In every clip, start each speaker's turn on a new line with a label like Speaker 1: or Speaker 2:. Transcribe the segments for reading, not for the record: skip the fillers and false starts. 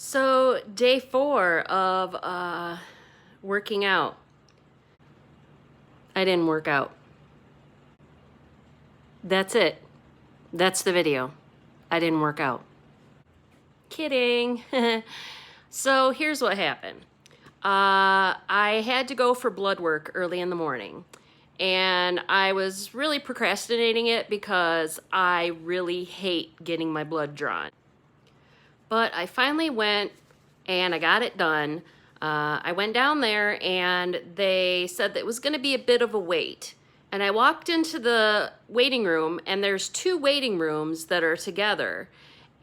Speaker 1: So day 4 of working out. I didn't work out. That's it. That's the video. I didn't work out. Kidding. So here's what happened. I had to go for blood work early in the morning. And I was really procrastinating it because I really hate getting my blood drawn. But I finally went and I got it done. I went down there and they said that it was going to be a bit of a wait. And I walked into the waiting room and there's 2 waiting rooms that are together.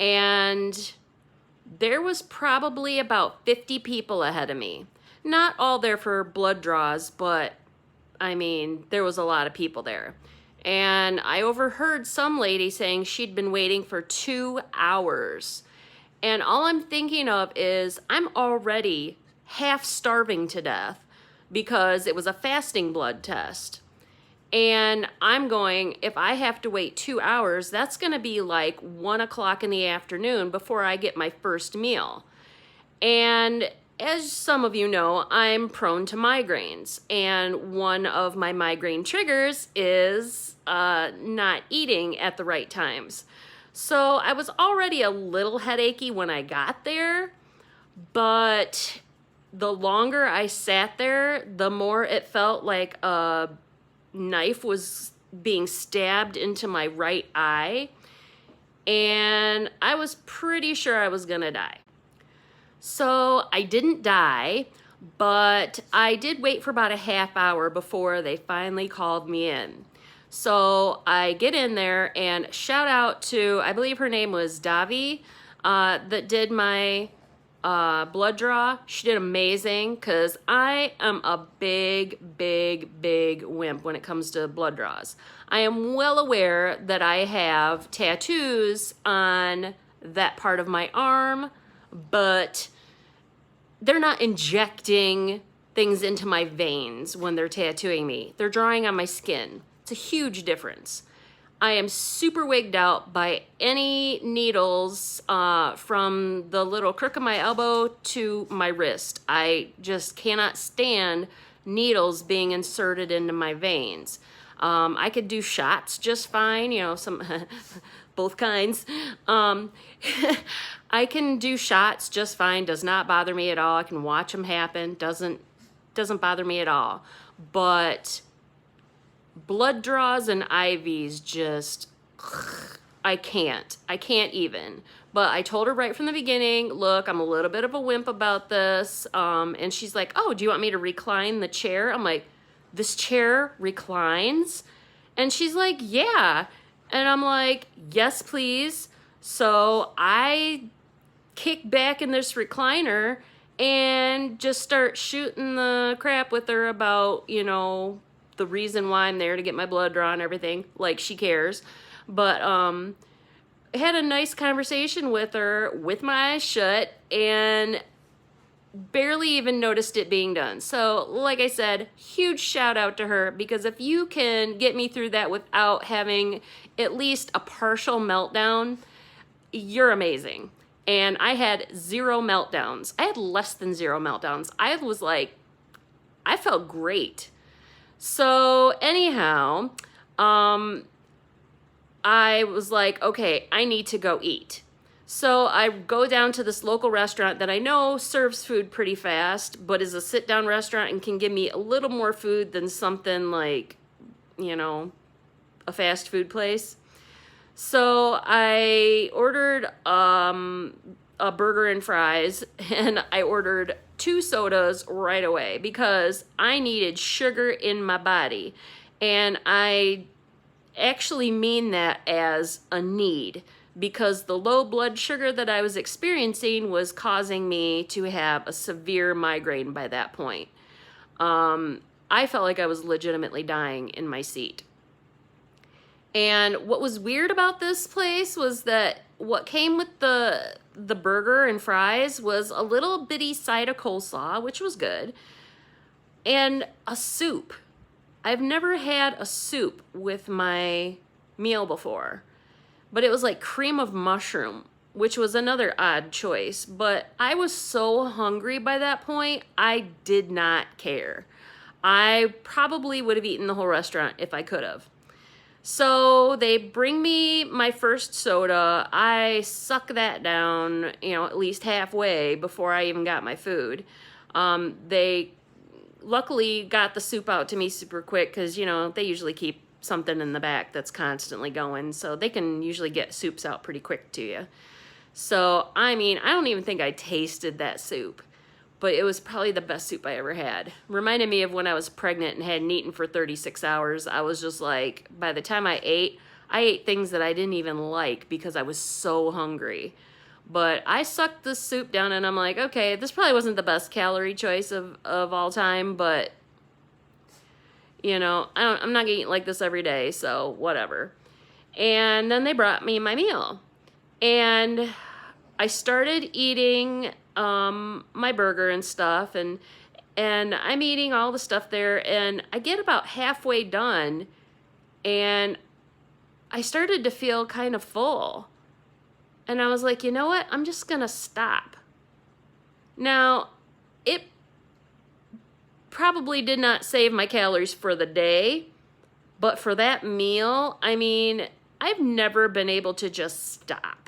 Speaker 1: And there was probably about 50 people ahead of me. Not all there for blood draws, but I mean, there was a lot of people there. And I overheard some lady saying she'd been waiting for 2 hours. And all I'm thinking of is I'm already half starving to death because it was a fasting blood test. And I'm going, if I have to wait 2 hours, that's going to be like 1 o'clock in the afternoon before I get my first meal. And as some of you know, I'm prone to migraines. And one of my migraine triggers is not eating at the right times. So I was already a little headachy when I got there, but the longer I sat there, the more it felt like a knife was being stabbed into my right eye, and I was pretty sure I was gonna die. So I didn't die, but I did wait for about a half hour before they finally called me in. So I get in there and shout out to, I believe her name was Davi, that did my blood draw. She did amazing because I am a big wimp when it comes to blood draws. I am well aware that I have tattoos on that part of my arm, but they're not injecting things into my veins when they're tattooing me. They're drawing on my skin. It's a huge difference. I am super wigged out by any needles from the little crook of my elbow to my wrist. I just cannot stand needles being inserted into my veins. I could do shots just fine, you know, some both kinds. I can do shots just fine, does not bother me at all. I can watch them happen, doesn't bother me at all. But blood draws and IVs just, I can't even. But I told her right from the beginning, look, I'm a little bit of a wimp about this. And she's like, oh, do you want me to recline the chair? I'm like, this chair reclines? And she's like, yeah. And I'm like, yes, please. So I kick back in this recliner and just start shooting the crap with her about, you know, the reason why I'm there to get my blood drawn and everything, like she cares. But had a nice conversation with her with my eyes shut and barely even noticed it being done. So like I said, huge shout out to her, because if you can get me through that without having at least a partial meltdown, you're amazing. And I had 0 meltdowns. I had less than 0 meltdowns. I was like, I felt great. So anyhow, I was like, okay, I need to go eat. So I go down to this local restaurant that I know serves food pretty fast, but is a sit-down restaurant and can give me a little more food than something like, you know, a fast food place. So I ordered a burger and fries, and I ordered 2 sodas right away because I needed sugar in my body. And I actually mean that as a need, because the low blood sugar that I was experiencing was causing me to have a severe migraine by that point. I felt like I was legitimately dying in my seat. And what was weird about this place was that what came with the burger and fries was a little bitty side of coleslaw, which was good, and a soup. I've never had a soup with my meal before, but it was like cream of mushroom. which was another odd choice. But I was so hungry by that point, I did not care. I probably would have eaten the whole restaurant if I could have. So they bring me my first soda. I suck that down, at least halfway before I even got my food. They luckily got the soup out to me super quick because, they usually keep something in the back that's constantly going. So they can usually get soups out pretty quick to you. So, I don't even think I tasted that soup, but it was probably the best soup I ever had. Reminded me of when I was pregnant and hadn't eaten for 36 hours. I was just like, by the time I ate things that I didn't even like because I was so hungry. But I sucked the soup down and I'm like, okay, this probably wasn't the best calorie choice of all time, but, I'm not gonna eat like this every day, so whatever. And then they brought me my meal. And I started eating my burger and stuff, and I'm eating all the stuff there, and I get about halfway done, and I started to feel kind of full. And I was like, you know what? I'm just going to stop. Now, it probably did not save my calories for the day, but for that meal, I've never been able to just stop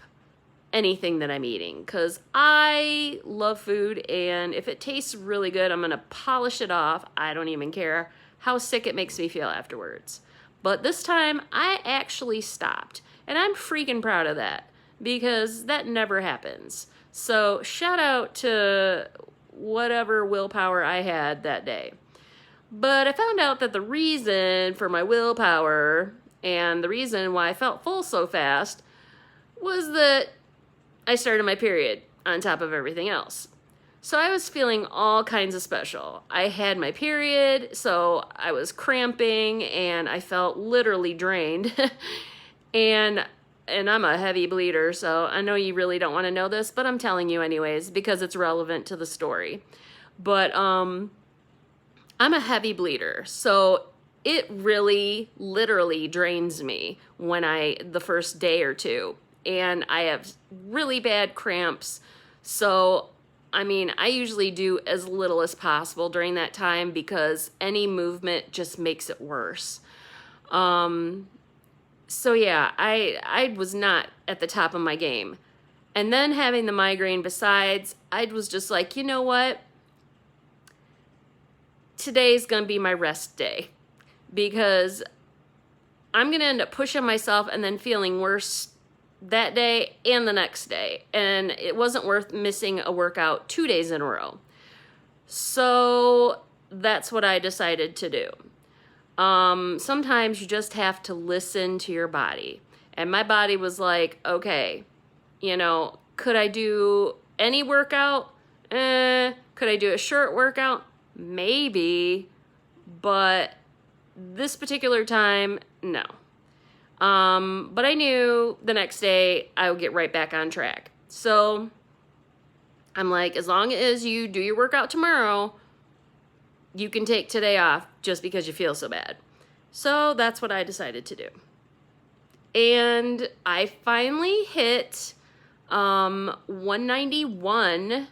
Speaker 1: anything that I'm eating because I love food, and if it tastes really good, I'm going to polish it off. I don't even care how sick it makes me feel afterwards. But this time, I actually stopped, and I'm freaking proud of that because that never happens. So shout out to whatever willpower I had that day. But I found out that the reason for my willpower and the reason why I felt full so fast was that I started my period on top of everything else. So I was feeling all kinds of special. I had my period, so I was cramping and I felt literally drained. and I'm a heavy bleeder, so I know you really don't want to know this, but I'm telling you anyways because it's relevant to the story. But I'm a heavy bleeder, so it really literally drains me when the first day or two. And I have really bad cramps. So, I usually do as little as possible during that time because any movement just makes it worse. So yeah, I was not at the top of my game. And then having the migraine besides, I was just like, you know what? Today's going to be my rest day because I'm going to end up pushing myself and then feeling worse that day and the next day, and it wasn't worth missing a workout 2 days in a row. So that's what I decided to do. Sometimes you just have to listen to your body, and my body was like, okay, could I do any workout? Could I do a short workout? Maybe, but this particular time, no. But I knew the next day I would get right back on track. So I'm like, as long as you do your workout tomorrow, you can take today off just because you feel so bad. So that's what I decided to do. And I finally hit 191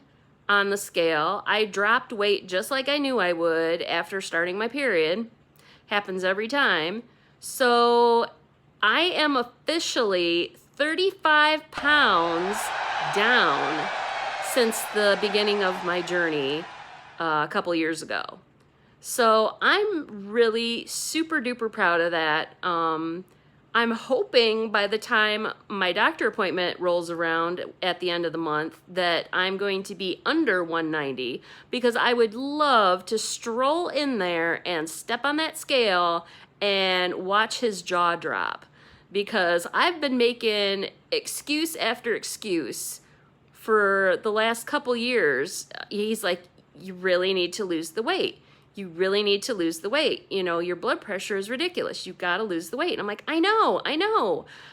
Speaker 1: on the scale. I dropped weight just like I knew I would after starting my period. Happens every time. So I am officially 35 pounds down since the beginning of my journey a couple years ago. So I'm really super duper proud of that. I'm hoping by the time my doctor appointment rolls around at the end of the month that I'm going to be under 190 because I would love to stroll in there and step on that scale and watch his jaw drop. Because I've been making excuse after excuse for the last couple years. He's like, you really need to lose the weight. You really need to lose the weight. Your blood pressure is ridiculous. You've got to lose the weight. And I'm like, I know.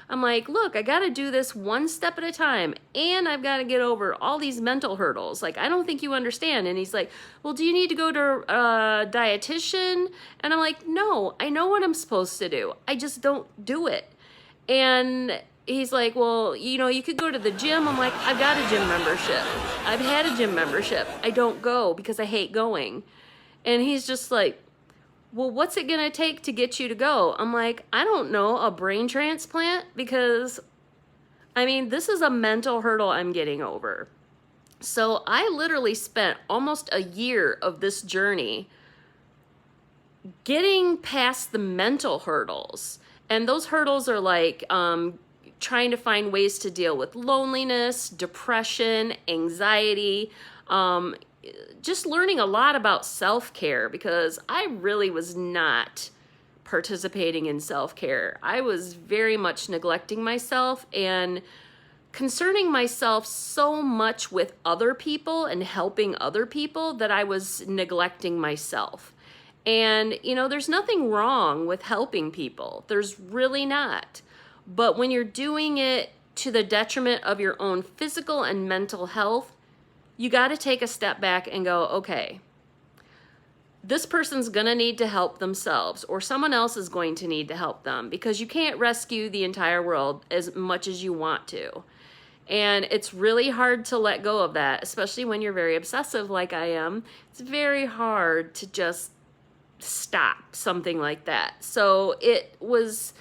Speaker 1: I'm like, look, I got to do this one step at a time. And I've got to get over all these mental hurdles. Like, I don't think you understand. And he's like, well, do you need to go to a dietitian? And I'm like, no, I know what I'm supposed to do. I just don't do it. And he's like, well, you know, you could go to the gym. I'm like, I've got a gym membership. I've had a gym membership. I don't go because I hate going. And he's just like, well, what's it going to take to get you to go? I'm like, I don't know, a brain transplant? Because, I mean, this is a mental hurdle I'm getting over. So I literally spent almost a year of this journey getting past the mental hurdles. And those hurdles are like trying to find ways to deal with loneliness, depression, anxiety, just learning a lot about self-care, because I really was not participating in self-care. I was very much neglecting myself and concerning myself so much with other people and helping other people that I was neglecting myself. And, you know, there's nothing wrong with helping people. There's really not. But when you're doing it to the detriment of your own physical and mental health, you got to take a step back and go, okay, this person's going to need to help themselves, or someone else is going to need to help them, because you can't rescue the entire world as much as you want to. And it's really hard to let go of that, especially when you're very obsessive like I am. It's very hard to just stop something like that. So it was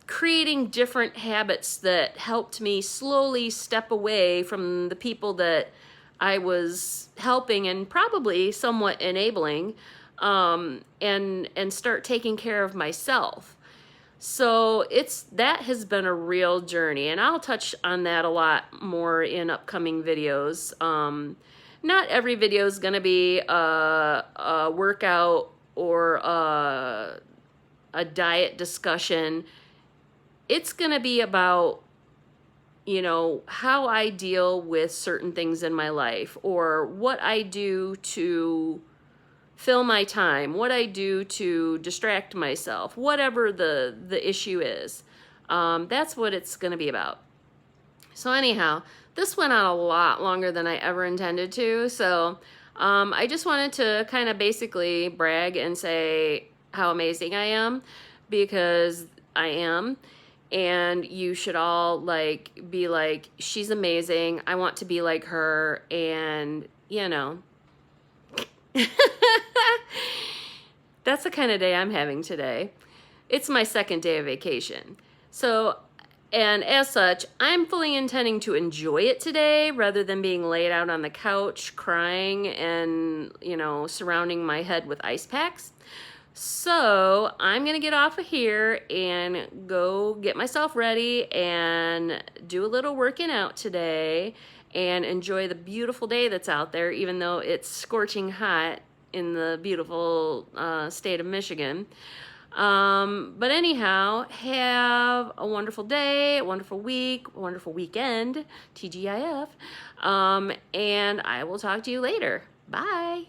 Speaker 1: creating different habits that helped me slowly step away from the people that I was helping and probably somewhat enabling, and start taking care of myself. So that has been a real journey, and I'll touch on that a lot more in upcoming videos. Not every video is going to be a workout or a diet discussion. It's going to be about, you know, how I deal with certain things in my life, or what I do to fill my time, what I do to distract myself, whatever the issue is. That's what it's going to be about. So anyhow, this went on a lot longer than I ever intended to. So I just wanted to kind of basically brag and say how amazing I am, because I am. And you should all be like, she's amazing. I want to be like her. And, you know, that's the kind of day I'm having today. It's my second day of vacation. So, and as such, I'm fully intending to enjoy it today rather than being laid out on the couch crying and, you know, surrounding my head with ice packs. So I'm going to get off of here and go get myself ready and do a little working out today and enjoy the beautiful day that's out there, even though it's scorching hot in the beautiful state of Michigan. But anyhow, have a wonderful day, a wonderful week, a wonderful weekend, TGIF, and I will talk to you later. Bye.